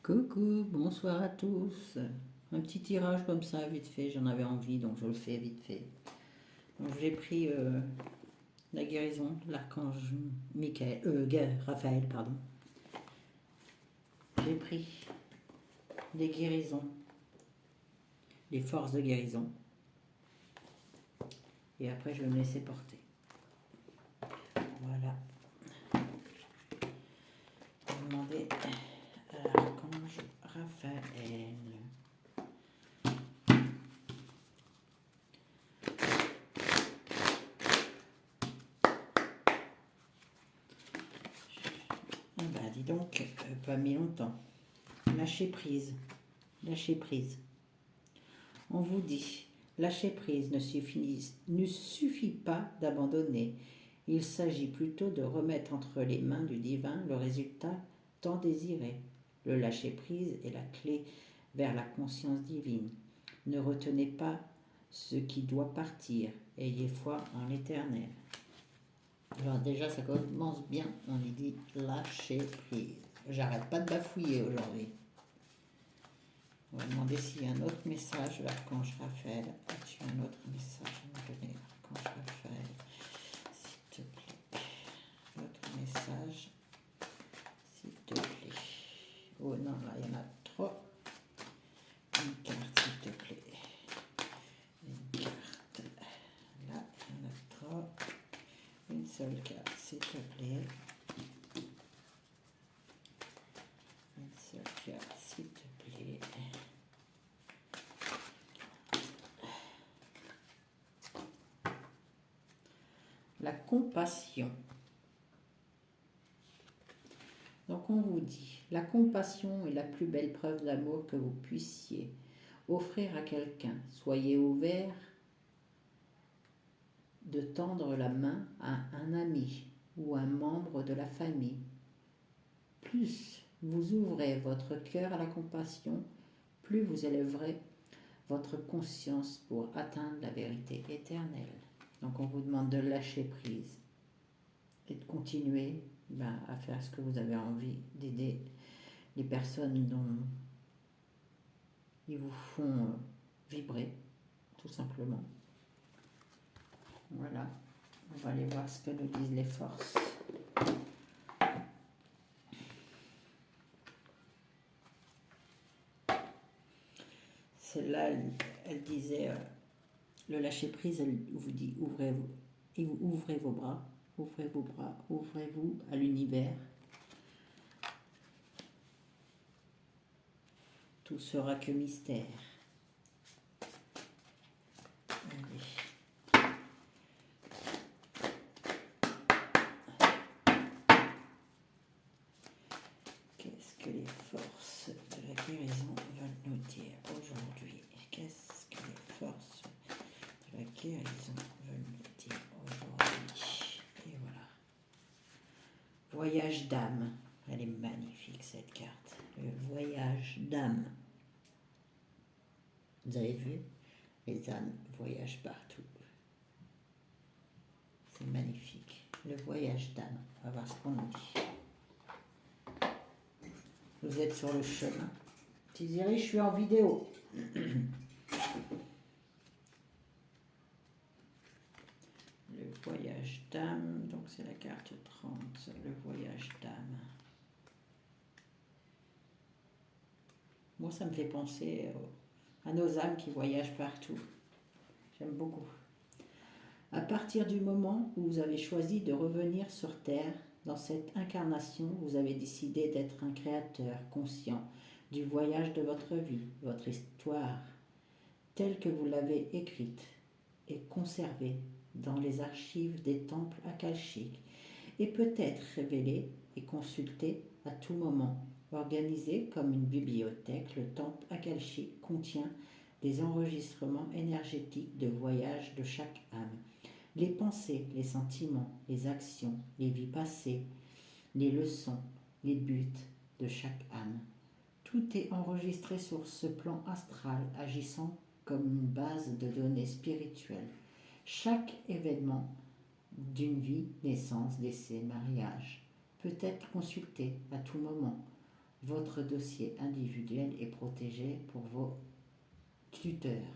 Coucou, bonsoir à tous. Un petit tirage comme ça, vite fait, j'en avais envie, donc je le fais vite fait. Donc j'ai pris la guérison de l'archange Raphaël, pardon. J'ai pris les guérisons, les forces de guérison. Et après je vais me laisser porter. Voilà. Je vais demander à l'archange Raphaël. Ah bah dis donc, pas mis longtemps. Lâcher prise. Lâcher prise. On vous dit, lâcher prise ne suffit pas d'abandonner. Il s'agit plutôt de remettre entre les mains du divin le résultat tant désiré. Le lâcher prise est la clé vers la conscience divine. Ne retenez pas ce qui doit partir. Ayez foi en l'éternel. Alors déjà, ça commence bien. On lui dit lâcher prise. J'arrête pas de bafouiller aujourd'hui. On va demander s'il y a un autre message de l'archange Raphaël. As-tu un autre message à me donner, l'archange Raphaël, s'il te plaît? Autre message, s'il te plaît. Oh non, là, il y en a trop. Une carte, s'il te plaît. Une carte. Là, il y en a trop. Une seule carte, s'il te plaît. Une seule carte, s'il te plaît. La compassion. Donc on vous dit, la compassion est la plus belle preuve d'amour que vous puissiez offrir à quelqu'un. Soyez ouvert de tendre la main à un ami ou un membre de la famille. Plus vous ouvrez votre cœur à la compassion, plus vous élèverez votre conscience pour atteindre la vérité éternelle. Donc on vous demande de lâcher prise et de continuer à faire ce que vous avez envie, d'aider les personnes dont ils vous font vibrer, tout simplement. Voilà, on va aller voir ce que nous disent les forces. Celle-là, elle disait, le lâcher prise, elle vous dit, ouvrez vos bras, ouvrez-vous à l'univers. Tout sera que mystère. Allez. Qu'est-ce que les forces de la guérison veulent nous dire aujourd'hui? Qu'est-ce que les forces de la guérison veulent nous dire aujourd'hui? Et voilà. Voyage d'âme. Elle est magnifique cette carte. Le voyage d'âme. Vous avez vu? Les âmes voyagent partout. C'est magnifique. Le voyage d'âme. On va voir ce qu'on nous dit. Vous êtes sur le chemin. Tiziri, je suis en vidéo. Le voyage d'âme. Donc c'est la carte 30. Le voyage d'âme. Moi, ça me fait penser à nos âmes qui voyagent partout. J'aime beaucoup. À partir du moment où vous avez choisi de revenir sur Terre, dans cette incarnation, vous avez décidé d'être un créateur conscient du voyage de votre vie, votre histoire, telle que vous l'avez écrite et conservée dans les archives des temples akashiques, et peut être révélée et consultée à tout moment. Organisé comme une bibliothèque, le temple akashique contient des enregistrements énergétiques de voyage de chaque âme. Les pensées, les sentiments, les actions, les vies passées, les leçons, les buts de chaque âme. Tout est enregistré sur ce plan astral, agissant comme une base de données spirituelles. Chaque événement d'une vie, naissance, décès, mariage, peut être consulté à tout moment. Votre dossier individuel est protégé pour vos tuteurs,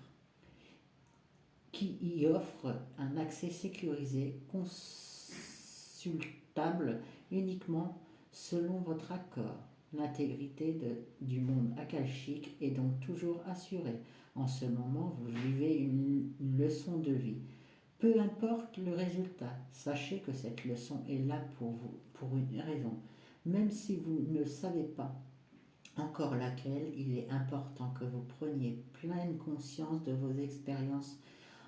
qui y offrent un accès sécurisé, consultable uniquement selon votre accord. L'intégrité du monde akashique est donc toujours assurée. En ce moment, vous vivez une leçon de vie. Peu importe le résultat, sachez que cette leçon est là pour vous, pour une raison. Même si vous ne savez pas encore laquelle, il est important que vous preniez pleine conscience de vos expériences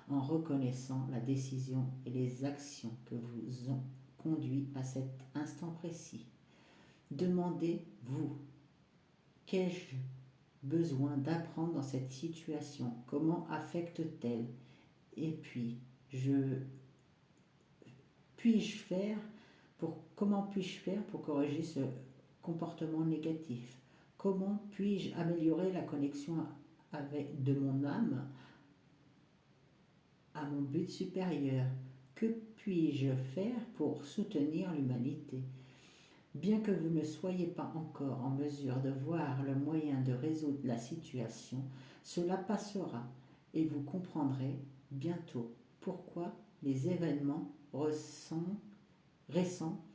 en reconnaissant la décision et les actions que vous ont conduit à cet instant précis. Demandez-vous, qu'ai-je besoin d'apprendre dans cette situation? Comment affecte-t-elle? Et puis, comment puis-je faire pour corriger ce comportement négatif? Comment puis-je améliorer la connexion de mon âme à mon but supérieur? Que puis-je faire pour soutenir l'humanité? Bien que vous ne soyez pas encore en mesure de voir le moyen de résoudre la situation, cela passera et vous comprendrez bientôt pourquoi les événements récents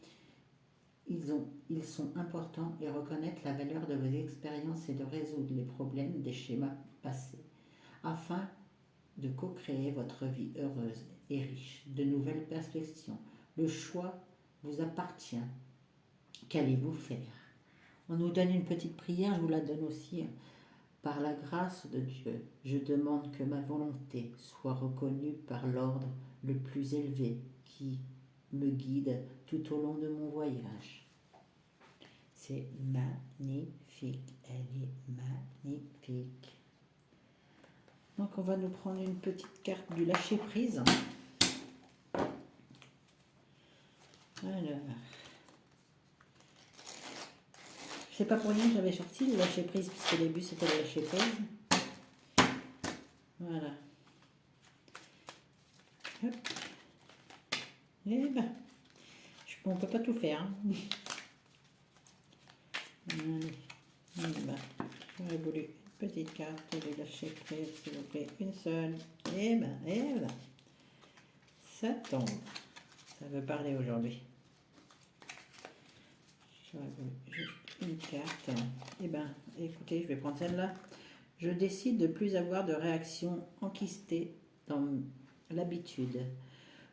ils sont importants et reconnaître la valeur de vos expériences et de résoudre les problèmes des schémas passés, afin de co-créer votre vie heureuse et riche de nouvelles perspectives. Le choix vous appartient. Qu'allez-vous faire? On nous donne une petite prière, je vous la donne aussi. Par la grâce de Dieu, je demande que ma volonté soit reconnue par l'ordre le plus élevé qui me guide tout au long de mon voyage. C'est magnifique, elle est magnifique. Donc on va nous prendre une petite carte du lâcher-prise. Alors, c'est pas pour rien que j'avais sorti le lâcher-prise, puisque au début c'était le lâcher-prise. Voilà. Hop. Et ben, on peut pas tout faire. Hein. Allez. Et ben, j'aurais voulu une petite carte de lâcher-prise, s'il vous plaît. Une seule. Et ben, ça tombe. Ça veut parler aujourd'hui. J'aurais voulu juste une carte. Eh ben, écoutez, je vais prendre celle-là. Je décide de plus avoir de réactions enquistées dans l'habitude.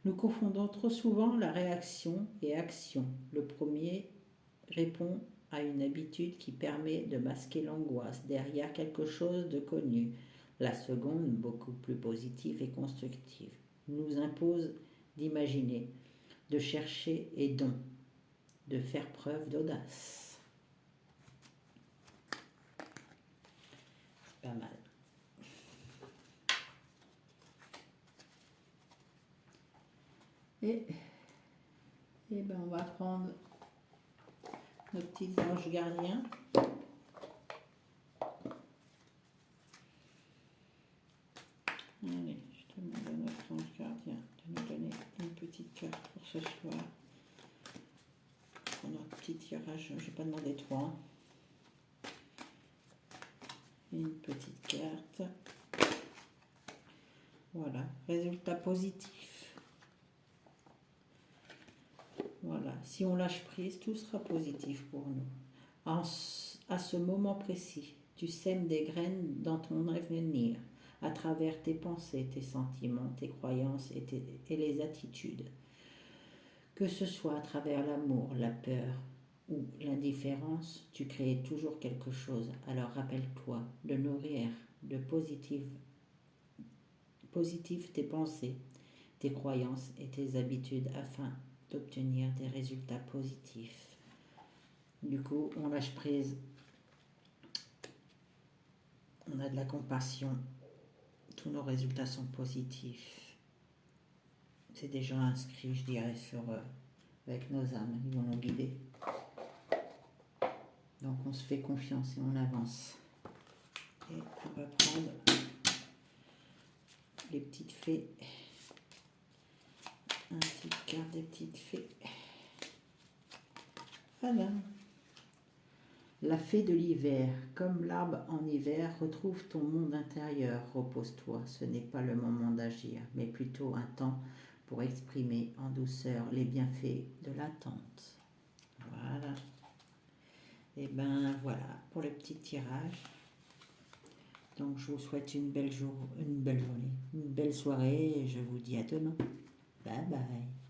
Nous confondons trop souvent la réaction et action. Le premier répond à une habitude qui permet de masquer l'angoisse derrière quelque chose de connu. La seconde, beaucoup plus positive et constructive, nous impose d'imaginer, de chercher et donc de faire preuve d'audace. C'est pas mal. Et ben on va prendre nos petits anges gardiens. Allez, je demande à notre ange gardien de nous donner une petite carte pour ce soir. Pour notre petit tirage, je n'ai pas demandé 3. Une petite carte. Voilà, résultat positif. Voilà, si on lâche prise, tout sera positif pour nous. À ce moment précis, tu sèmes des graines dans ton avenir, à travers tes pensées, tes sentiments, tes croyances et les attitudes. Que ce soit à travers l'amour, la peur ou l'indifférence, tu crées toujours quelque chose. Alors rappelle-toi de nourrir de positif tes pensées, tes croyances et tes habitudes afin d'obtenir des résultats positifs. Du coup, on lâche prise, on a de la compassion, tous nos résultats sont positifs. C'est déjà inscrit, je dirais, avec nos âmes, ils vont nous guider. Donc on se fait confiance et on avance. Et on va prendre les petites fées. Une petite carte des petites fées. Voilà. La fée de l'hiver, comme l'arbre en hiver, retrouve ton monde intérieur, repose-toi. Ce n'est pas le moment d'agir, mais plutôt un temps pour exprimer en douceur les bienfaits de l'attente. Voilà. Et ben voilà pour le petit tirage. Donc je vous souhaite une belle journée, une belle soirée et je vous dis à demain. Bye bye.